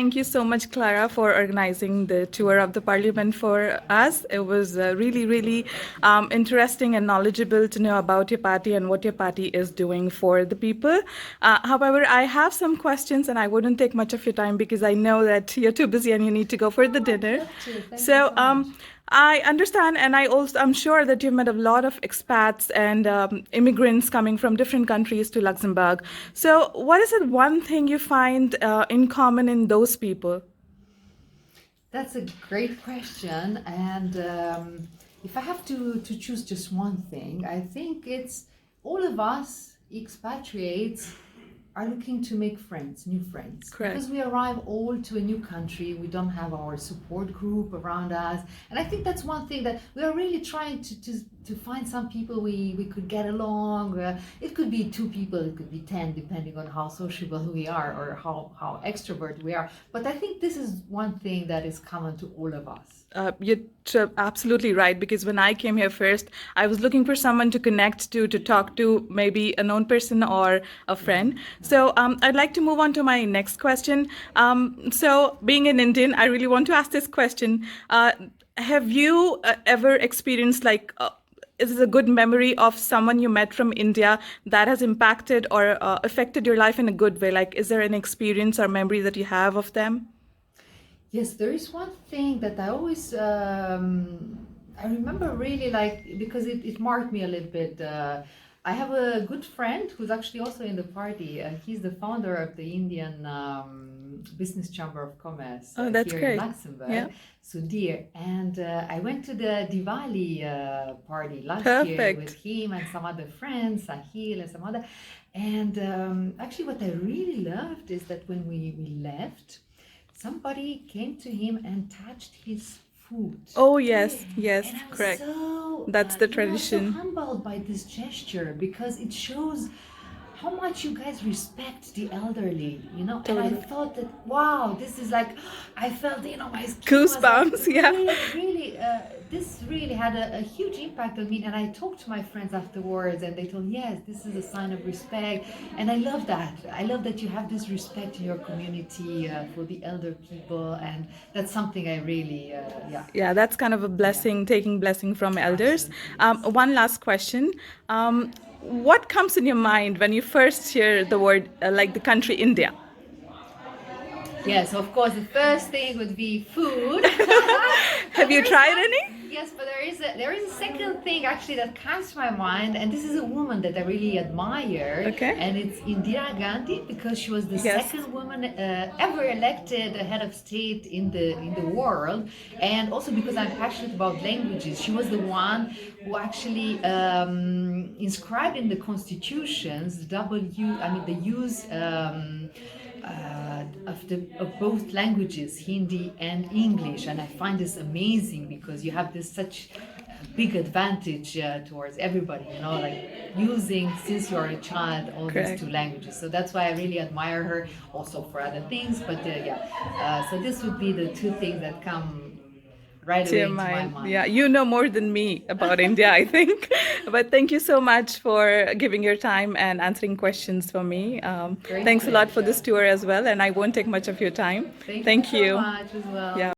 Thank you so much, Clara, for organizing the tour of the Parliament for us. It was really interesting and knowledgeable to know about your party and what your party is doing for the people. However, I have some questions, and I wouldn't take much of your time because I know that you're too busy and you need to go for the dinner. Thank you So, so much. I understand, and I'm sure that you've met a lot of expats and immigrants coming from different countries to Luxembourg. So, what is it one thing you find in common in those people? That's a great question. And if I have to choose just one thing, I think it's all of us expatriates are looking to make friends, new friends. Correct. Because we arrive all to a new country, we don't have our support group around us. And I think that's one thing that we are really trying to find some people we could get along. It could be two people, it could be 10, depending on how sociable we are or how extrovert we are. But I think this is one thing that is common to all of us. You're absolutely right, because when I came here first, I was looking for someone to connect to talk to, maybe a known person or a friend. So I'd like to move on to my next question. So being an Indian, I really want to ask this question. Have you ever experienced is this a good memory of someone you met from India that has impacted or affected your life in a good way? Like, is there an experience or memory that you have of them? Yes, there is one thing that I always I remember really like because it marked me a little bit. I have a good friend who's actually also in the party. He's the founder of the Indian Business Chamber of Commerce Oh, that's here great. in Luxembourg, Yeah. Sudhir. And I went to the Diwali party last year Perfect. with him and some other friends, Sahil and some other. And actually, what I really loved is that when we left, somebody came to him and touched his food. Oh, yes, yes, And I was correct. so, That's the so tradition. humbled by this gesture because it shows how much you guys respect the elderly, you know. And I Totally. thought that, wow, this is like, I felt, you know, my skin Goosebumps, was like, yeah. really, this really had a huge impact on me. And I talked to my friends afterwards, and they told, yes, this is a sign of respect. And I love that. I love that you have this respect in your community for the elder people, and that's something I really, yeah. Yeah, that's kind of a blessing, taking blessing from elders. Absolutely, yes. One last question. What comes in your mind when you first hear the word, like the country India? Yes, of course, the first thing would be food. Have you There is tried one- any? Yes, but there is a second thing actually that comes to my mind, and this is a woman that I really admire. Okay. And it's Indira Gandhi, because she was the Yes. second woman ever elected head of state in the world, and also because I'm passionate about languages. She was the one who actually inscribed in the constitutions the use. Of both languages, Hindi and English, and I find this amazing because you have this such big advantage towards everybody, you know, like using since you're a child all Correct. these two languages. So that's why I really admire her, also for other things. But so this would be the two things that come right To away your into my mind. mind. Yeah, you know more than me about India, I think. But thank you so much for giving your time and answering questions for me. Great Thanks a lot for this pleasure. tour as well, and I won't take much of your time. Thank Thank you so you. much as well. Yeah.